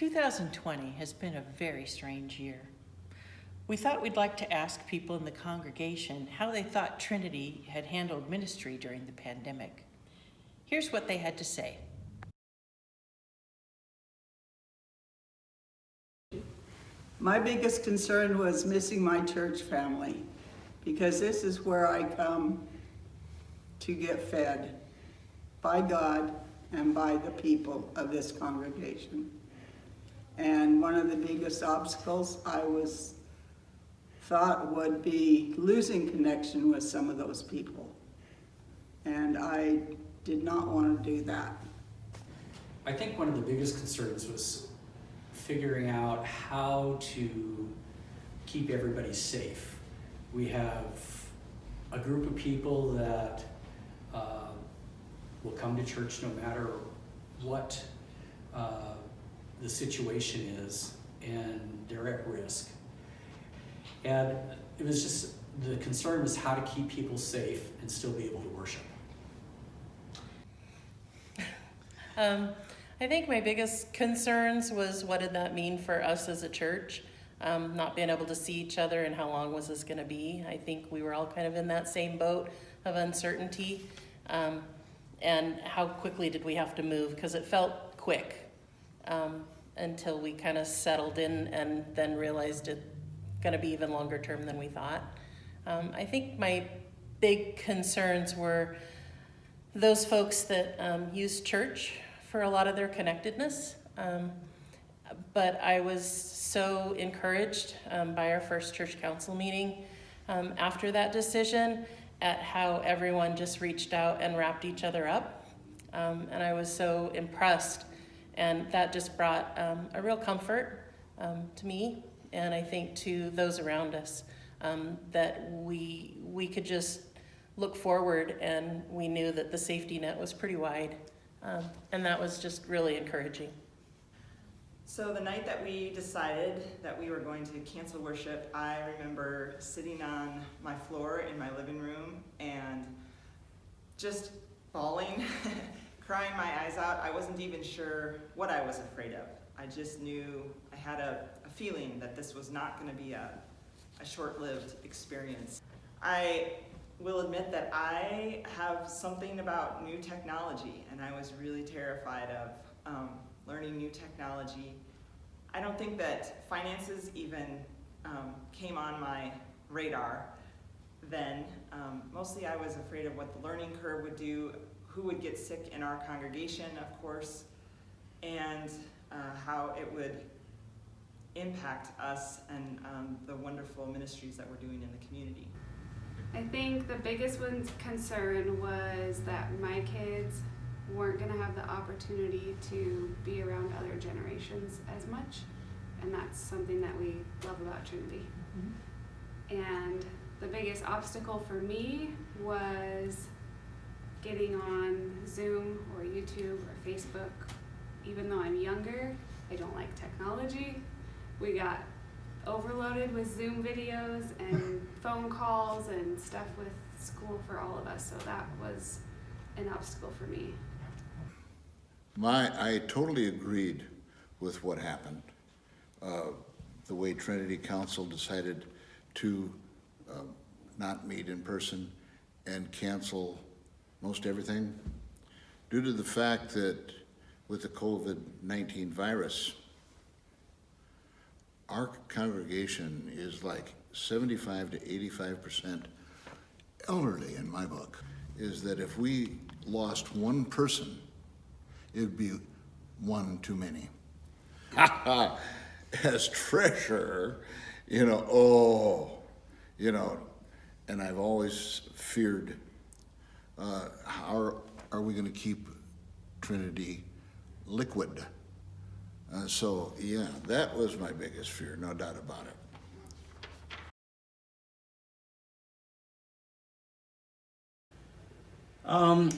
2020 has been a very strange year. We thought we'd like to ask people in the congregation how they thought Trinity had handled ministry during the pandemic. Here's what they had to say. My biggest concern was missing my church family, because this is where I come to get fed by God and by the people of this congregation. And one of the biggest obstacles I thought would be losing connection with some of those people. And I did not want to do that. I think one of the biggest concerns was figuring out how to keep everybody safe. We have a group of people that will come to church no matter what the situation is, and they're at risk. And it was just, the concern was how to keep people safe and still be able to worship. I think my biggest concerns was what did that mean for us as a church? Not being able to see each other and how long was this gonna be. I think we were all kind of in that same boat of uncertainty. And how quickly did we have to move? Because it felt quick until we kind of settled in and then realized it's gonna be even longer term than we thought. I think my big concerns were those folks that use church for a lot of their connectedness. But I was so encouraged by our first church council meeting after that decision at how everyone just reached out and wrapped each other up. And I was so impressed. And that just brought a real comfort to me, and I think to those around us, that we could just look forward, and we knew that the safety net was pretty wide. And that was just really encouraging. So the night that we decided that we were going to cancel worship, I remember sitting on my floor in my living room and just bawling, crying my eyes out. I wasn't even sure what I was afraid of. I just knew, I had a feeling that this was not going to be a short-lived experience. I will admit that I have something about new technology, and I was really terrified of learning new technology. I don't think that finances even came on my radar then. Mostly I was afraid of what the learning curve would do, who would get sick in our congregation, of course, and how it would impact us and the wonderful ministries that we're doing in the community. I think the biggest concern was that my kids weren't going to have the opportunity to be around other generations as much, and that's something that we love about Trinity. Mm-hmm. And the biggest obstacle for me was getting on Zoom or YouTube or Facebook. Even though I'm younger, I don't like technology. We got overloaded with Zoom videos and phone calls and stuff with school for all of us, so that was an obstacle for me. I totally agreed with what happened. The way Trinity Council decided to not meet in person and cancel most everything, due to the fact that with the COVID-19 virus, our congregation is like 75 to 85% elderly in my book, is that if we lost one person, it'd be one too many. As treasurer, and I've always feared, how are we gonna keep Trinity liquid? So yeah, that was my biggest fear, no doubt about it.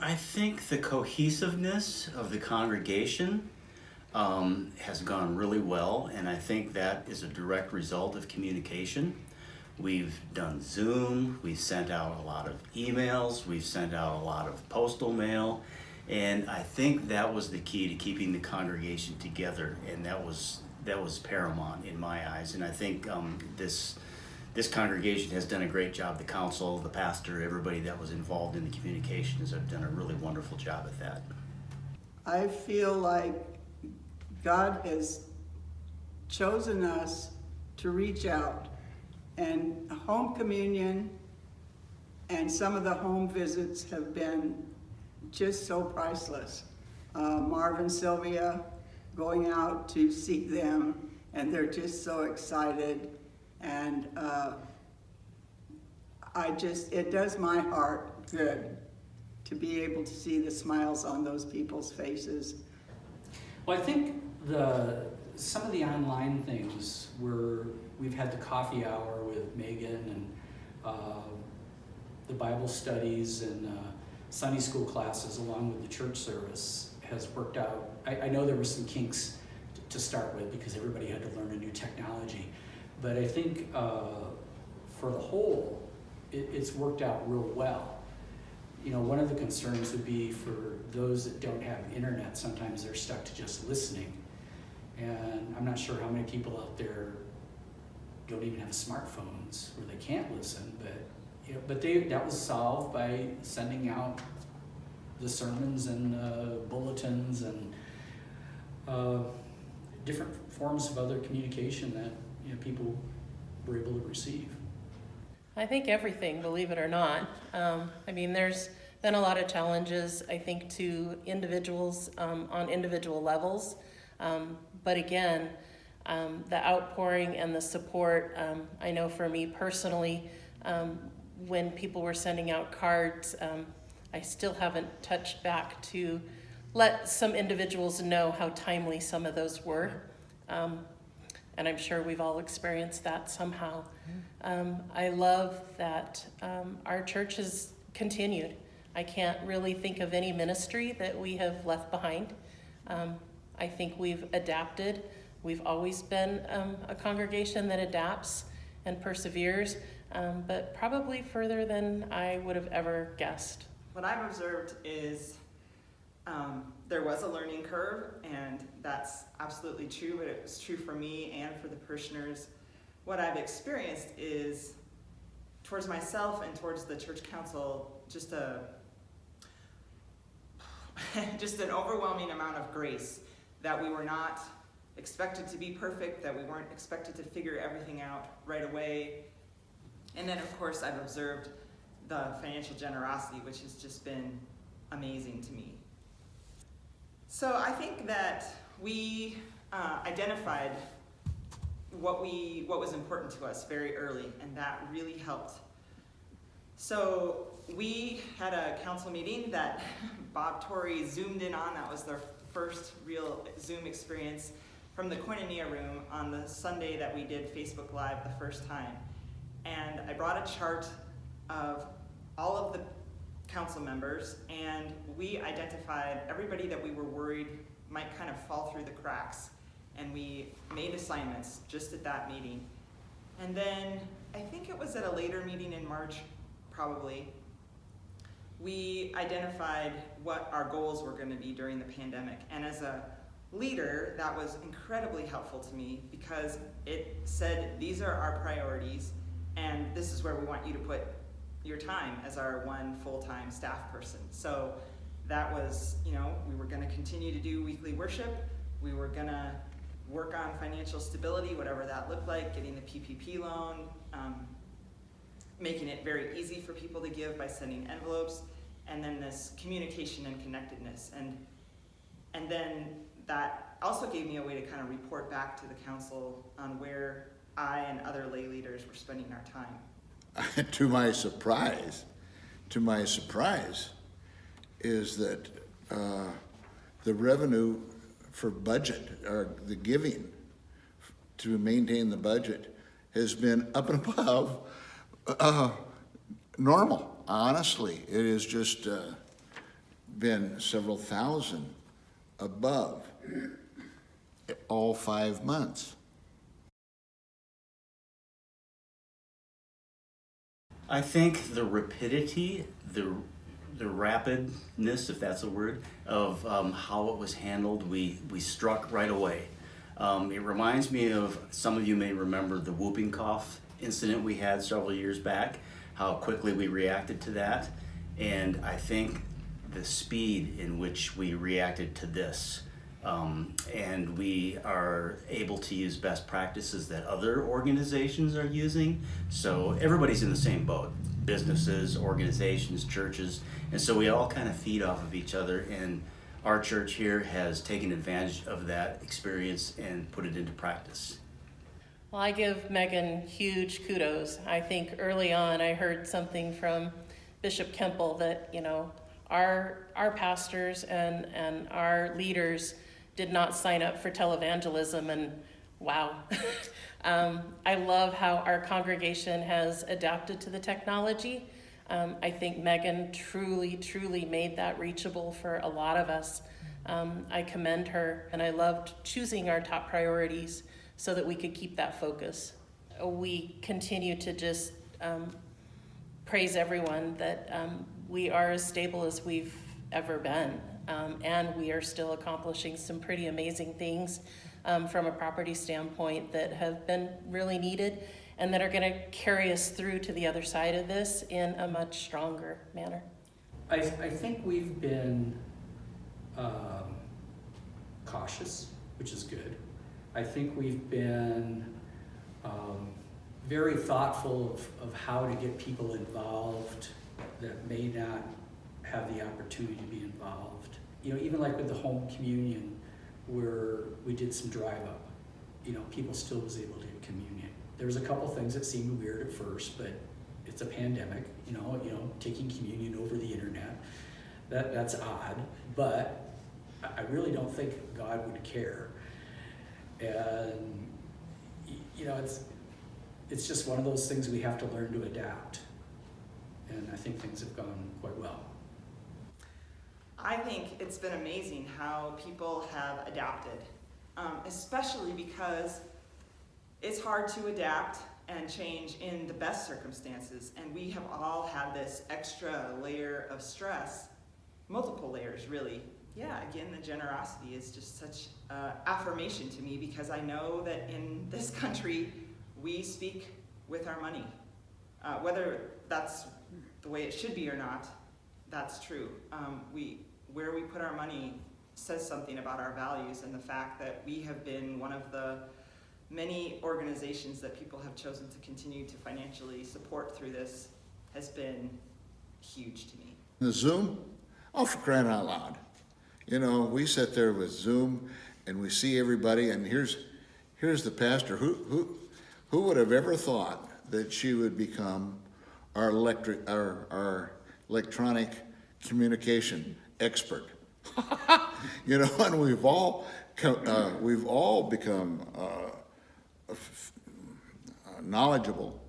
I think the cohesiveness of the congregation has gone really well, and I think that is a direct result of communication. We've done Zoom, we've sent out a lot of emails, we've sent out a lot of postal mail, And I think that was the key to keeping the congregation together, and that was paramount in my eyes. And I think this congregation has done a great job. The council, the pastor, everybody that was involved in the communications have done a really wonderful job at that. I feel like God has chosen us to reach out, and home communion and some of the home visits have been just so priceless. Marv and Sylvia, going out to see them, and they're just so excited, and it does my heart good to be able to see the smiles on those people's faces. Well, I think some of the online things we've had the coffee hour with Meggan and the Bible studies and Sunday school classes along with the church service has worked out. I know there were some kinks to start with because everybody had to learn a new technology, but I think for the whole, it's worked out real well. You know, one of the concerns would be for those that don't have internet, sometimes they're stuck to just listening. And I'm not sure how many people out there don't even have smartphones where they can't listen, but that was solved by sending out the sermons and bulletins and different forms of other communication that people were able to receive. I think everything, believe it or not. There's been a lot of challenges, I think, to individuals on individual levels. But again, the outpouring and the support, I know for me personally, when people were sending out cards, I still haven't touched back to let some individuals know how timely some of those were. And I'm sure we've all experienced that somehow. I love that our church has continued. I can't really think of any ministry that we have left behind. I think we've adapted. We've always been a congregation that adapts and perseveres, but probably further than I would have ever guessed. What I've observed is there was a learning curve, and that's absolutely true, but it was true for me and for the parishioners. What I've experienced is, towards myself and towards the church council, just an overwhelming amount of grace, that we were not expected to be perfect, that we weren't expected to figure everything out right away. And then, of course, I've observed the financial generosity, which has just been amazing to me. So I think that we identified what was important to us very early, and that really helped. So we had a council meeting that Bob Torrey zoomed in on. That was their first real Zoom experience from the Koinonia room on the Sunday that we did Facebook Live the first time. And I brought a chart of all of the council members, and we identified everybody that we were worried might kind of fall through the cracks. And we made assignments just at that meeting. And then I think it was at a later meeting in March, probably, we identified what our goals were going to be during the pandemic. And as a leader, that was incredibly helpful to me, because it said, these are our priorities, and this is where we want you to put your time as our one full-time staff person. So that was, we were going to continue to do weekly worship. We were going to work on financial stability, whatever that looked like, getting the PPP loan, making it very easy for people to give by sending envelopes, and then this communication and connectedness. And then that also gave me a way to kind of report back to the council on where I and other lay leaders were spending our time. To my surprise, is that the revenue for budget, or the giving to maintain the budget, has been up and above normal. Honestly, it has just been several thousand above all 5 months. I think the rapidity, rapidness, if that's a word, of how it was handled, we struck right away. It reminds me of, some of you may remember the whooping cough incident we had several years back, how quickly we reacted to that. And I think the speed in which we reacted to this, and we are able to use best practices that other organizations are using. So everybody's in the same boat, businesses, organizations, churches, and so we all kind of feed off of each other, and our church here has taken advantage of that experience and put it into practice. Well, I give Meggan huge kudos. I think early on I heard something from Bishop Kemple that, you know, our pastors and our leaders did not sign up for televangelism, and wow. I love how our congregation has adapted to the technology. I think Meggan truly made that reachable for a lot of us. I commend her, and I loved choosing our top priorities so that we could keep that focus. We continue to just praise everyone that we are as stable as we've ever been, and we are still accomplishing some pretty amazing things from a property standpoint that have been really needed and that are going to carry us through to the other side of this in a much stronger manner. I think we've been cautious, which is good. I think we've been very thoughtful of how to get people involved that may not have the opportunity to be involved. You know, even like with the home communion, where we did some drive up, you know, people still was able to get communion. There was a couple things that seemed weird at first, but it's a pandemic, you know, taking communion over the internet. That's odd, but I really don't think God would care. And you know, it's just one of those things we have to learn to adapt. And I think things have gone quite well. I think it's been amazing how people have adapted, especially because it's hard to adapt and change in the best circumstances, and we have all had this extra layer of stress, multiple layers really. Yeah, again, the generosity is just such affirmation to me, because I know that in this country we speak with our money. Whether that's the way it should be or not, that's true. Where we put our money says something about our values, and the fact that we have been one of the many organizations that people have chosen to continue to financially support through this has been huge to me. The Zoom? Oh, for crying out loud. You know, we sit there with Zoom and we see everybody, and here's the pastor. Who would have ever thought that she would become our electronic communication expert? You know, and we've all become knowledgeable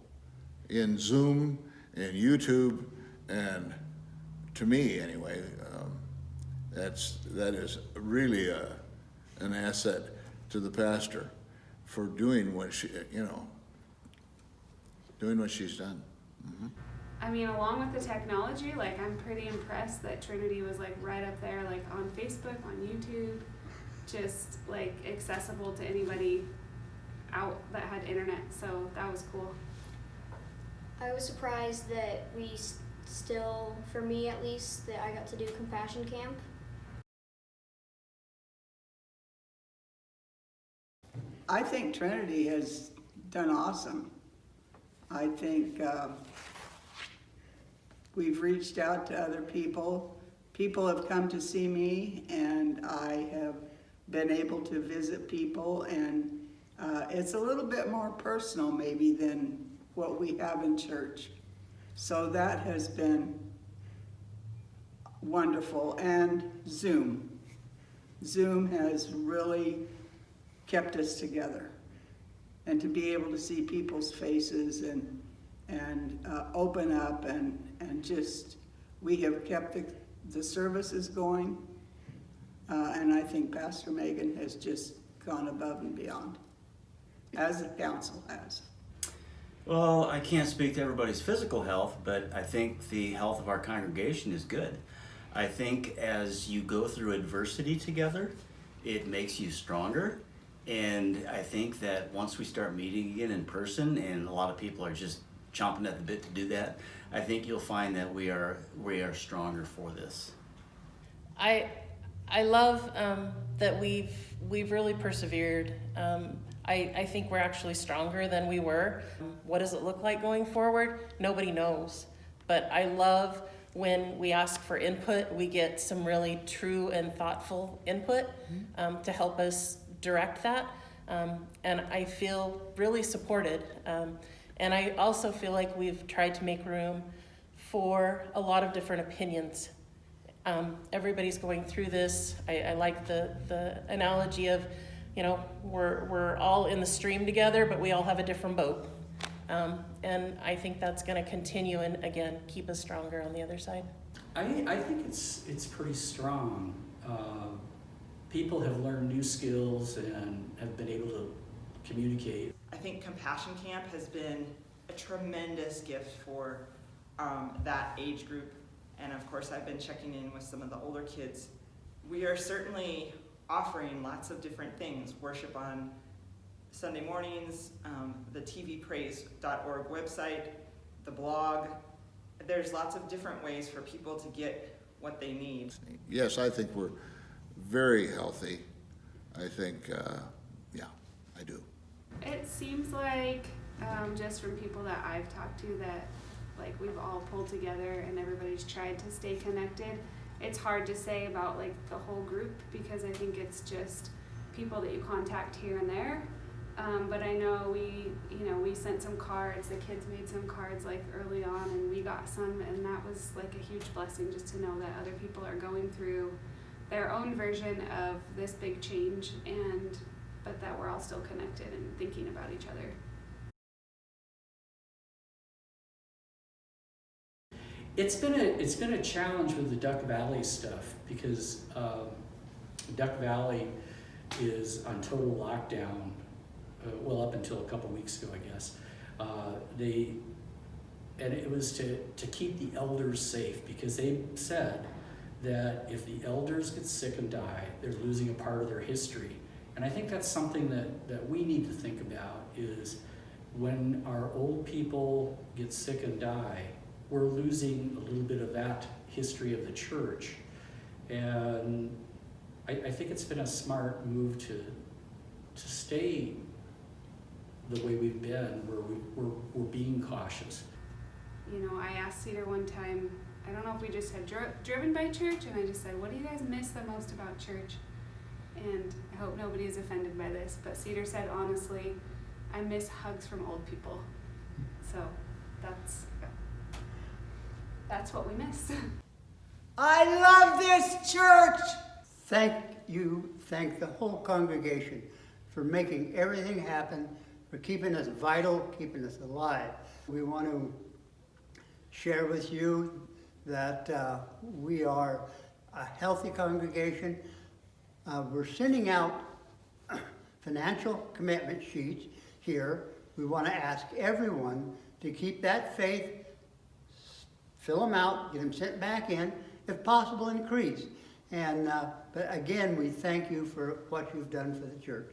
in Zoom and YouTube, and to me anyway, that is really an asset to the pastor for doing what she's done. Mm-hmm. I mean, along with the technology, like, I'm pretty impressed that Trinity was like right up there, like on Facebook, on YouTube, just like accessible to anybody out that had internet. So that was cool. I was surprised that we still, for me at least, that I got to do Compassion Camp. I think Trinity has done awesome. I think we've reached out to other people. People have come to see me, and I have been able to visit people, and it's a little bit more personal maybe than what we have in church. So that has been wonderful. And Zoom. Zoom has really kept us together. And to be able to see people's faces and open up and just, we have kept the services going. And I think Pastor Meggan has just gone above and beyond, as the council has. Well, I can't speak to everybody's physical health, but I think the health of our congregation is good. I think as you go through adversity together, it makes you stronger. And I think that once we start meeting again in person, and a lot of people are just chomping at the bit to do that, I think you'll find that we are stronger for this. I love that we've really persevered. I think we're actually stronger than we were. What does it look like going forward? Nobody knows. But I love when we ask for input, we get some really true and thoughtful input to help us direct that. And I feel really supported. And I also feel like we've tried to make room for a lot of different opinions. Everybody's going through this. I like the analogy of, you know, we're all in the stream together, but we all have a different boat. And I think that's going to continue and, again, keep us stronger on the other side. I think it's pretty strong. People have learned new skills and have been able to communicate. I think Compassion Camp has been a tremendous gift for that age group. And of course, I've been checking in with some of the older kids. We are certainly offering lots of different things. Worship on Sunday mornings, the tvpraise.org website, the blog. There's lots of different ways for people to get what they need. Yes, I think we're very healthy. I think, yeah, I do. It seems like, just from people that I've talked to, that like we've all pulled together and everybody's tried to stay connected. It's hard to say about like the whole group because I think it's just people that you contact here and there. But I know we sent some cards, the kids made some cards like early on and we got some, and that was like a huge blessing just to know that other people are going through their own version of this big change, but that we're all still connected and thinking about each other. It's been a challenge with the Duck Valley stuff because Duck Valley is on total lockdown. Well, up until a couple weeks ago, I guess. And it was to keep the elders safe because they said that if the elders get sick and die, they're losing a part of their history. And I think that's something that we need to think about is when our old people get sick and die, we're losing a little bit of that history of the church. And I think it's been a smart move to stay the way we've been, where we're being cautious. You know, I asked Cedar one time, I don't know if we just had driven by church, and I just said, what do you guys miss the most about church? And I hope nobody is offended by this, but Cedar said, honestly, I miss hugs from old people. So that's what we miss. I love this church! Thank the whole congregation for making everything happen, for keeping us vital, keeping us alive. We want to share with you that we are a healthy congregation. We're sending out financial commitment sheets here. We want to ask everyone to keep that faith, fill them out, get them sent back in, if possible increase. And but again, we thank you for what you've done for the church.